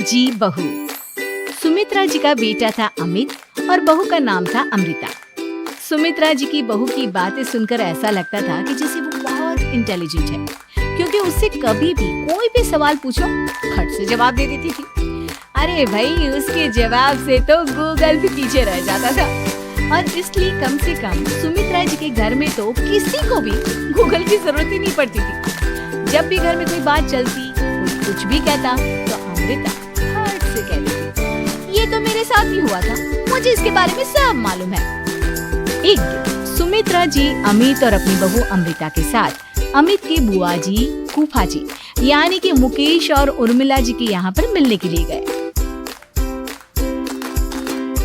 जी बहू। सुमित्रा जी का बेटा था अमित और बहू का नाम था अमृता। सुमित्रा जी की बहू की बातें सुनकर ऐसा लगता था कि जैसे वो बहुत इंटेलिजेंट है, क्योंकि उससे कभी भी कोई भी सवाल पूछो फट से जवाब दे देती थी। अरे भाई, उसके जवाब से तो गूगल भी पीछे रह जाता था। और इसलिए कम से कम सुमित्रा जी के घर में तो किसी को भी गूगल की जरूरत ही नहीं पड़ती थी। जब भी घर में कोई बात चलती, कोई कुछ भी कहता तो अमृता फट से कहती, ये तो मेरे साथ भी हुआ था, मुझे इसके बारे में सब मालूम है। एक दिन सुमित्रा जी अमित और अपनी बहू अमृता के साथ अमित की बुआ जी, फूफा जी यानी कि मुकेश और उर्मिला जी के यहाँ पर मिलने के लिए गए।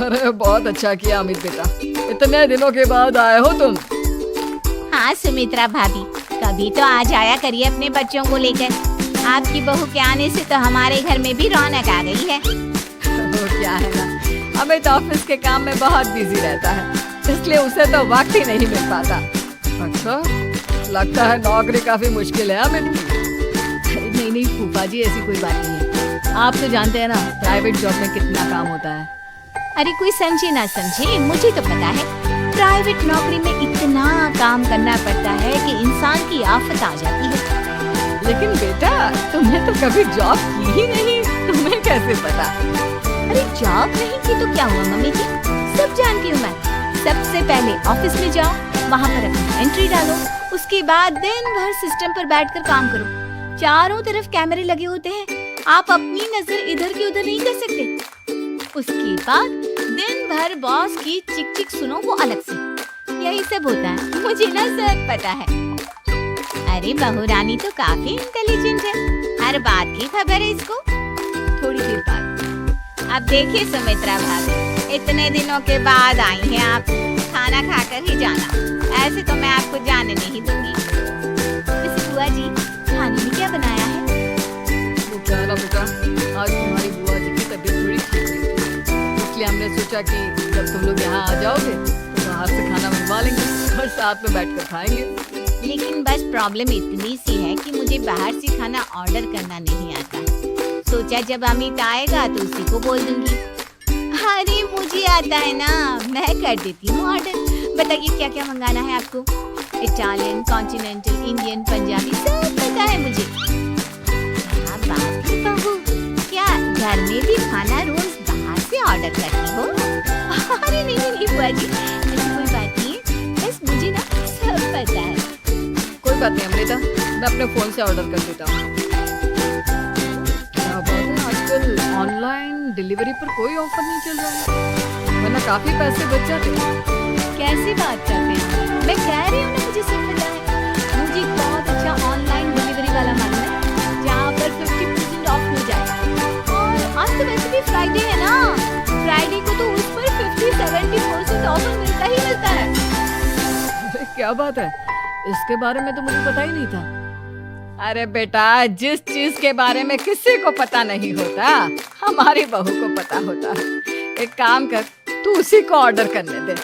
अरे बहुत अच्छा किया अमित बेटा, इतने दिनों के बाद आए हो तुम। हाँ सुमित्रा भाभी, कभी तो आ जाया करिए अपने बच्चों को लेकर। आपकी बहू के आने से तो हमारे घर में भी रौनक आ गई है। वो क्या है ना, अमित ऑफिस के काम में बहुत बिजी रहता है, इसलिए उसे तो वक्त ही नहीं मिल पाता। अच्छा, लगता है नौकरी काफी मुश्किल है अमित की। नहीं फूफा जी, ऐसी कोई बात नहीं है। आप तो जानते हैं ना प्राइवेट जॉब में कितना काम होता है। अरे कोई समझे ना समझे, मुझे तो पता है प्राइवेट नौकरी में इतना काम करना पड़ता है कि इंसान की आफत आ जाती है। लेकिन बेटा, तुमने तो कभी जॉब की ही नहीं, तुम्हें कैसे पता? अरे जॉब नहीं की तो क्या हुआ मम्मी जी, सब जानती हूँ मैं। सबसे पहले ऑफिस में जाओ, वहाँ पर अपनी एंट्री डालो, उसके बाद दिन भर सिस्टम पर बैठकर काम करो। चारों तरफ कैमरे लगे होते हैं, आप अपनी नजर इधर की उधर नहीं कर सकते। उसके बाद दिन भर बॉस की चिक चिक सुनो, वो अलग से। यही सब होता है, मुझे ना सब पता है। अरे बहू रानी तो काफी इंटेलिजेंट है, हर बात की खबर है इसको। थोड़ी देर बाद अब देखिए सुमित्रा भाभी, इतने दिनों के बाद आई हैं आप, खाना खाकर ही जाना, ऐसे तो मैं आपको जाने नहीं दूंगी। वैसे बुआ जी, खाने में क्या बनाया है? वो क्या है ना बेटा, आज तुम्हारी बुआ जी की तबीयत थोड़ी ठीक नहीं थी, इसलिए हमने सोचा कि जब तुम लोग यहाँ आ जाओगे तो बाहर से खाना मंगवा लेंगे और साथ में बैठकर खाएंगे। लेकिन बस प्रॉब्लम इतनी सी है कि मुझे बाहर से खाना ऑर्डर करना नहीं आता। सोचा जब अमित आएगा तो उसी को बोल दूंगी। अरे मुझे आता है ना, मैं कर देती हूँ ऑर्डर। बताइए क्या क्या मंगाना है आपको? इटालियन, कॉन्टिनेंटल, इंडियन, पंजाबी, सब पता है मुझे। क्या बात है बहू, क्या घर में भी खाना रोज बाहर से ऑर्डर करती हो? अरे नहीं बुआ जी, ऐसी कोई बात नहीं है, बस मुझे ना सब पता है। कोई बात नहीं अमृता, मैं अपने फोन से ऑर्डर कर देता हूँ। क्या बात है, आजकल ऑनलाइन डिलीवरी पर कोई ऑफर नहीं चल रहा है, वरना काफी पैसे बच जाते हैं। कैसी बात करते हैं? मैं कह रही हूँ ना, मुझे सब पता है। मुझे बहुत अच्छा ऑनलाइन डिलीवरी वाला मालूम है, जहाँ पर 50% ऑफ हो जाए। और आज तो वैसे भी फ्राइडे है ना, फ्राइडे को तो उस पर 50-70% ऑफर मिलता ही मिलता है। अरे क्या बात है, इसके बारे में तो मुझे पता ही नहीं था। अरे बेटा, जिस चीज के बारे में किसी को पता नहीं होता, हमारी बहू को पता होता है। एक काम कर, तू उसी को ऑर्डर करने दे।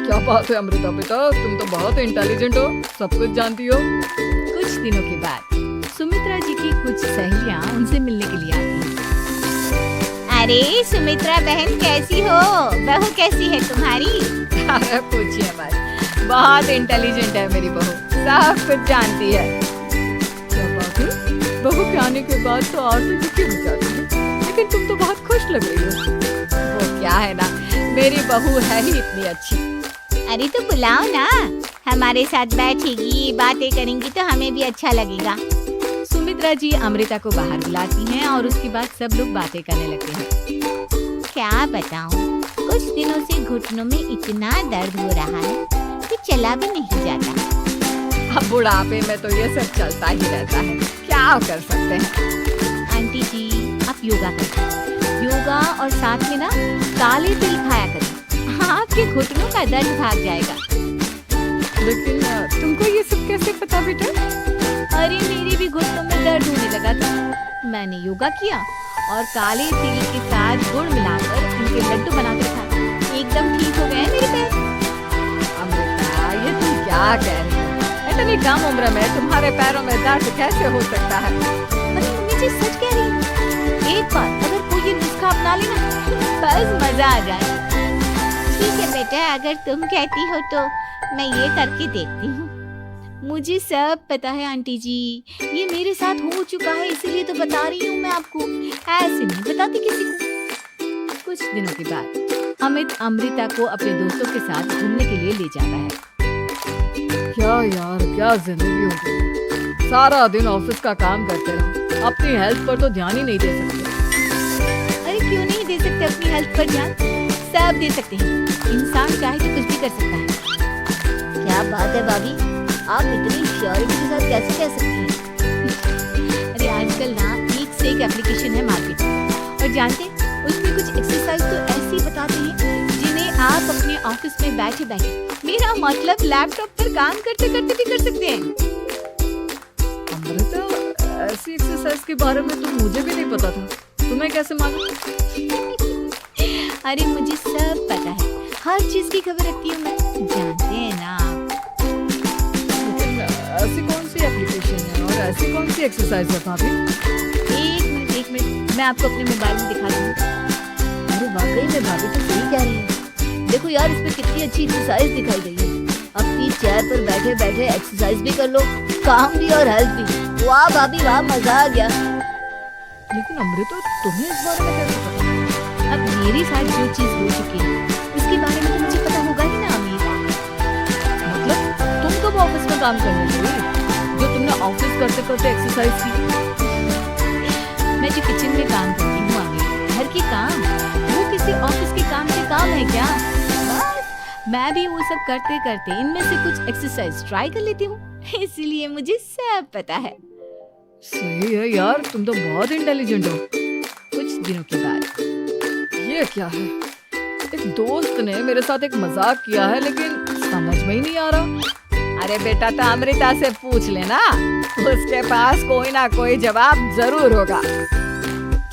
क्या बात है अमृता बेटा, तुम तो बहुत इंटेलिजेंट हो, सब कुछ जानती हो। कुछ दिनों के बाद सुमित्रा जी की कुछ सहेलियां उनसे मिलने के लिए आती हैं। अरे सुमित्रा बहन कैसी हो, बहू कैसी है तुम्हारी? अरे पूछिए मत, बहुत इंटेलिजेंट है मेरी बहू, सब कुछ जानती है। क्या बात है, बहू के आने के बाद तो और भी दुखी हो जाती है, लेकिन तुम तो बहुत खुश लग रही हो। वो क्या है ना, मेरी बहू है ही इतनी अच्छी। अरे तो बुलाओ ना, हमारे साथ बैठेगी, बातें करेंगी तो हमें भी अच्छा लगेगा। सुमित्रा जी अमृता को बाहर बुलाती हैं और उसके बाद सब लोग बातें करने लगते हैं। क्या बताऊं, कुछ दिनों से घुटनों में इतना दर्द हो रहा है कि चला भी नहीं जाता। अब बुढ़ापे में तो ये सब चलता ही रहता है, क्या कर सकते हैं। आंटी जी, आप योगा करें, योगा और साथ में ना काले तिल खाया करें, आपके घुटनों का दर्द भाग जाएगा। लेकिन तुमको ये सब कैसे पता बेटा? अरे मेरे भी घुटनों में दर्द होने लगा था, मैंने योगा किया और काले तिल के साथ गुड़ मिलाकर उनके लड्डू बनाकर खाए, एकदम ठीक हो गए मेरे पैर। अमृता, ये तुम क्या कह रही हो? इतनी कम उम्र में तुम्हारे पैरों में दर्द कैसे हो सकता है? अरे मम्मी जी सच कह रही हूँ। बस मजा आ जाए। ठीक है बेटा, अगर तुम कहती हो तो मैं ये करके देखती हूँ। मुझे सब पता है आंटी जी, ये मेरे साथ हो चुका है, इसीलिए तो बता रही हूँ मैं आपको, ऐसे नहीं बताती किसी को। कुछ दिनों के बाद अमित अमृता को अपने दोस्तों के साथ घूमने के लिए ले जाता है। क्या यार, क्या जिंदगी हो गई। सारा दिन ऑफिस का काम करते रहो, अपनी हेल्थ पर तो ध्यान ही नहीं दे सकते। अरे क्यों नहीं दे सकते अपनी हेल्थ पर ध्यान? सब दे सकते हैं, इंसान चाहे तो कुछ भी कर सकता है। क्या बात है भाभी, आप इतनी श्योरिटी के साथ कैसे कह सकती हैं? अरे आजकल ना एक से एक एप्लीकेशन है मार्केट में, और जानते हैं उसमें कुछ एक्सरसाइज तो ऐसी बताते हैं जिन्हें आप अपने ऑफिस में बैठे बैठे, मेरा मतलब लैपटॉप पर काम करते करते भी कर सकते हैं। अमृता, ऐसी एक्सरसाइज के बारे में तो मुझे भी नहीं पता था, तुम्हें कैसे मालूम? अरे मुझे सब पता है, हर चीज की खबर रखती हूँ मैं, जानते हैं ना आप। लेकिन ऐसी कौन सी एप्लीकेशन है और ऐसी कौन सी एक्सरसाइज है भाभी? एक मिनट, मैं आपको अपने मोबाइल में दिखा दूँ। अरे वाकई में भाभी तो सही कह रही है। देखो यार, इसमें कितनी अच्छी एक्सरसाइज दिखाई गई है। अपनी चेयर पर बैठे बैठे एक्सरसाइज भी कर लो, काम भी और हेल्थ भी। वाह भाभी वाह, मजा आ गया। लेकिन अमृता, तुम्हें इस बारे में कैसे पता? अब मेरे साथ जो चीज हो चुकी है उसके बारे में तो मुझे पता होगा ही ना अमीर। मतलब तुम कब ऑफिस में काम करने लगी जो तुमने ऑफिस करते करते एक्सरसाइज की? मैं जो किचन में काम करती हूँ अमीर, घर के काम, वो किसी ऑफिस के काम से काम है क्या? बस मैं भी वो सब करते करते इनमें से कुछ एक्सरसाइज ट्राई कर लेती हूँ, इसीलिए मुझे सब पता है। सही है यार, तुम तो बहुत इंटेलिजेंट हो। कुछ दिनों के बाद ये क्या है? एक दोस्त ने मेरे साथ एक मजाक किया है, लेकिन समझ में ही नहीं आ रहा। अरे बेटा, तो अमृता से पूछ लेना, उसके पास कोई ना कोई जवाब जरूर होगा।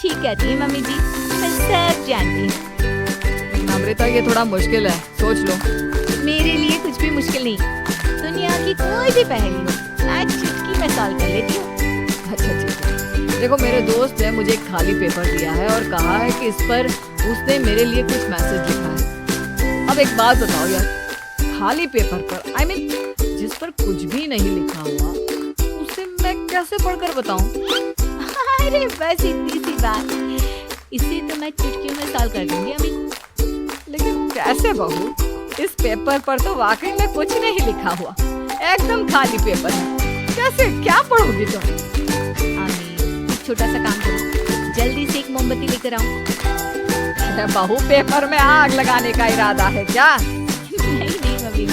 ठीक कहती है मम्मी जी, मैं सब जानती हूँ। अमृता, ये थोड़ा मुश्किल है, सोच लो। मेरे लिए कुछ भी मुश्किल नहीं, दुनिया की कोई भी पहेली हो मैं चुटकी में सॉल्व कर लेती हूँ। अच्छा ठीक है। देखो, मेरे दोस्त ने मुझे एक खाली पेपर दिया है और कहा है कि इस पर उसने मेरे लिए कुछ मैसेज लिखा है। अब एक बात बताओ यार, खाली पेपर पर, I mean, जिस पर कुछ भी नहीं लिखा हुआ, उसे मैं कैसे पढ़कर बताऊं? अरे बस इतनी सी बात, इसे तो मैं चुटकियों में सॉल्व कर दूंगी अभी। लेकिन कैसे बहू, इस पेपर पर तो वाकई में कुछ नहीं लिखा हुआ, एकदम खाली पेपर है, कैसे क्या पढ़ोगी तुम? अम्मी, एक छोटा सा काम करो, जल्दी से एक मोमबत्ती लेकर आओ। अरे बहू, पेपर में आग लगाने का इरादा है क्या? नहीं मम्मी,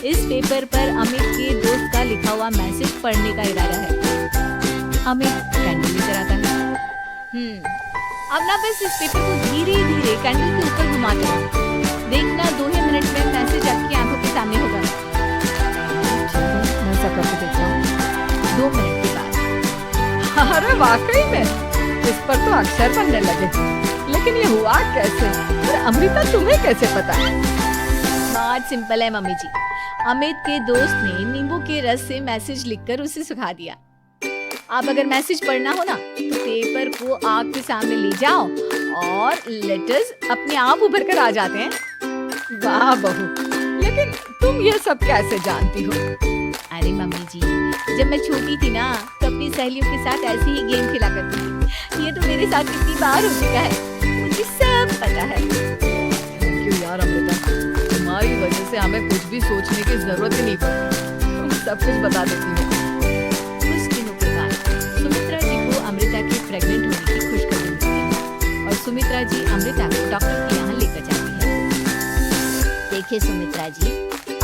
इस पेपर पर अमित के दोस्त का लिखा हुआ मैसेज पढ़ने का इरादा है। अमित कैंडल लेकर आता है। अब ना बस इस पेपर को धीरे धीरे कैंडल के ऊपर घुमाते रहो, देखना 2 ही मिनट में मैसेज आपकी आंखों के सामने होगा। मैं ऐसा करके देखता हूँ। 2 मिनट के बाद। अरे वाकई में इस पर तो अक्षर बनने लगे, लेकिन ये हुआ कैसे? और अमृता, तुम्हें कैसे पता? बहुत सिंपल है मम्मी जी, अमित के दोस्त ने नींबू के रस से मैसेज लिखकर उसे सुखा दिया। आप अगर मैसेज पढ़ना हो ना, तो पेपर को आग के सामने ले जाओ और लेटर्स अपने आप उभर कर आ जाते हैं। वाह बहू, लेकिन तुम ये सब कैसे जानती हो? अरे मम्मी जी, जब मैं छोटी थी ना, तो अपनी सहेलियों के साथ ऐसे ही गेम खेला करती थी। ये तो मेरे साथ कितनी बार हो चुका है, मुझे सब पता है। थैंक यू यार अमृता, तुम्हारी वजह से हमें कुछ भी सोचने की जरूरत ही नहीं पड़ी, तुम सब कुछ बता देती हो। कुछ दिनों के बाद सुमित्रा जी को अमृता के प्रेग्नेंट होने की खुशखबरी मिलती है और सुमित्रा जी अमृता को डॉक्टर के यहाँ लेकर जाती है। देखिए सुमित्रा जी,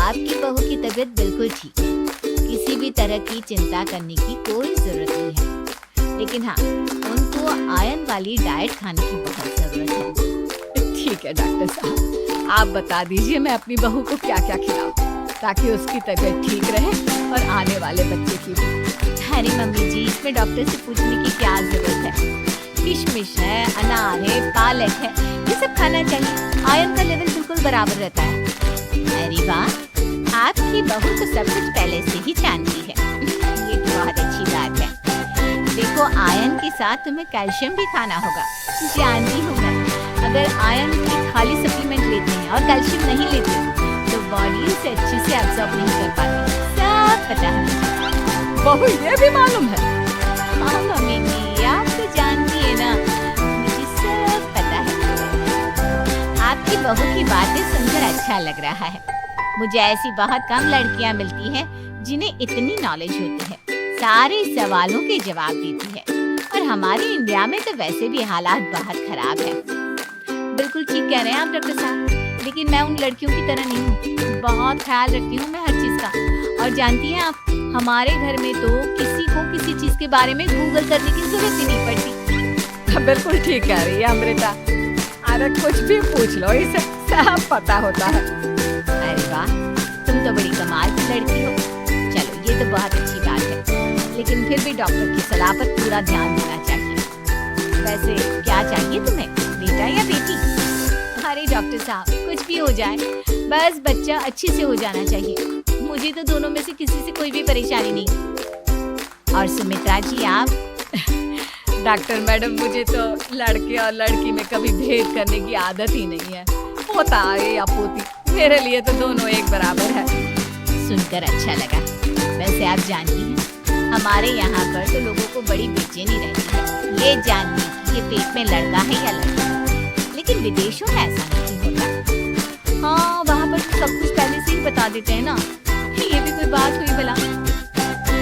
आपकी बहू की तबीयत बिल्कुल ठीक है, किसी भी तरह की चिंता करने की कोई जरूरत नहीं है। लेकिन हाँ, उनको आयरन वाली डाइट खाने की बहुत जरूरत है। ठीक है डॉक्टर साहब, आप बता दीजिए मैं अपनी बहू को क्या क्या खिलाऊं, ताकि उसकी तबीयत ठीक रहे और आने वाले बच्चे की भी। अरे मम्मी जी, इसमें डॉक्टर से पूछने की क्या जरूरत है? किशमिश है, अनार है, पालक है, ये सब खाना चाहिए, आयरन का लेवल बिल्कुल बराबर रहता है। अरे वाह, आपकी बहू तो सब कुछ पहले से ही जानती है, ये तो बहुत अच्छी बात है। देखो, आयरन के साथ तुम्हें कैल्शियम भी खाना होगा, जानती हूँ मैं। अगर आयरन की खाली सप्लीमेंट लेते हैं और कैल्शियम नहीं लेते तो बॉडी उसे अच्छे से एब्जॉर्ब नहीं कर पाती। सब पता है। बहू ये भी मालूम है? हाँ मम्मी जी, आप तो जानती है ना, मुझे सब पता है। आपकी बहू की बातें सुनकर अच्छा लग रहा है। मुझे ऐसी बहुत कम लड़कियां मिलती हैं जिन्हें इतनी नॉलेज होती है, सारे सवालों के जवाब देती है। और हमारे इंडिया में तो वैसे भी हालात बहुत खराब है। बिल्कुल ठीक कह रहे हैं आप डॉक्टर साहब, लेकिन मैं उन लड़कियों की तरह नहीं हूँ। बहुत ख्याल रखती हूँ मैं हर चीज का। और जानती हैं आप, हमारे घर में तो किसी को किसी चीज के बारे में गूगल करने की जरूरत ही नहीं पड़ती। बिल्कुल ठीक कह रही है अमृता। अरे कुछ भी पूछ लो, इसे सब पता होता है। अरे वाह, तुम तो बड़ी कमाल की लड़की हो। चलो ये तो बहुत अच्छी बात है, लेकिन फिर भी डॉक्टर की सलाह पर पूरा ध्यान देना चाहिए। वैसे क्या चाहिए तुम्हें, बेटा या बेटी? अरे डॉक्टर साहब, कुछ भी हो जाए, बस बच्चा अच्छे से हो जाना चाहिए। मुझे तो दोनों में से किसी से कोई भी परेशानी नहीं। और सुमित्रा जी आप? डॉक्टर मैडम, मुझे तो लड़के और लड़की में कभी भेद करने की आदत ही नहीं है। पोता है या पोती, मेरे लिए तो दोनों एक बराबर है। सुनकर अच्छा लगा। वैसे आप जानती हैं, हमारे यहाँ पर तो लोगों को बड़ी बेचैनी रहती है ये जानने की कि पेट में लड़का है या लड़की। लेकिन विदेशों में ऐसा नहीं होता। हाँ, वहाँ पर तो सब कुछ पहले से ही बता देते हैं ना। ये भी कोई बात हुई भला?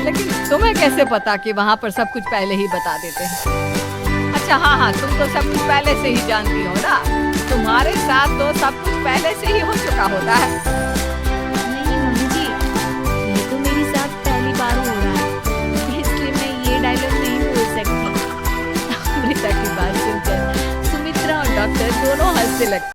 लेकिन तुम्हें कैसे पता कि वहाँ पर सब कुछ पहले ही बता देते हैं? अच्छा हाँ, तुम तो सब कुछ पहले से ही जानती हो ना। तुम्हारे साथ तो सब कुछ पहले से ही हो चुका होता है। नहीं मम्मी जी, ये तो मेरे साथ पहली बार हो रहा है, इसलिए मैं ये डायलॉग नहीं बोल सकती। अमृता की बात सुनकर सुमित्रा और डॉक्टर दोनों हंसने लगते।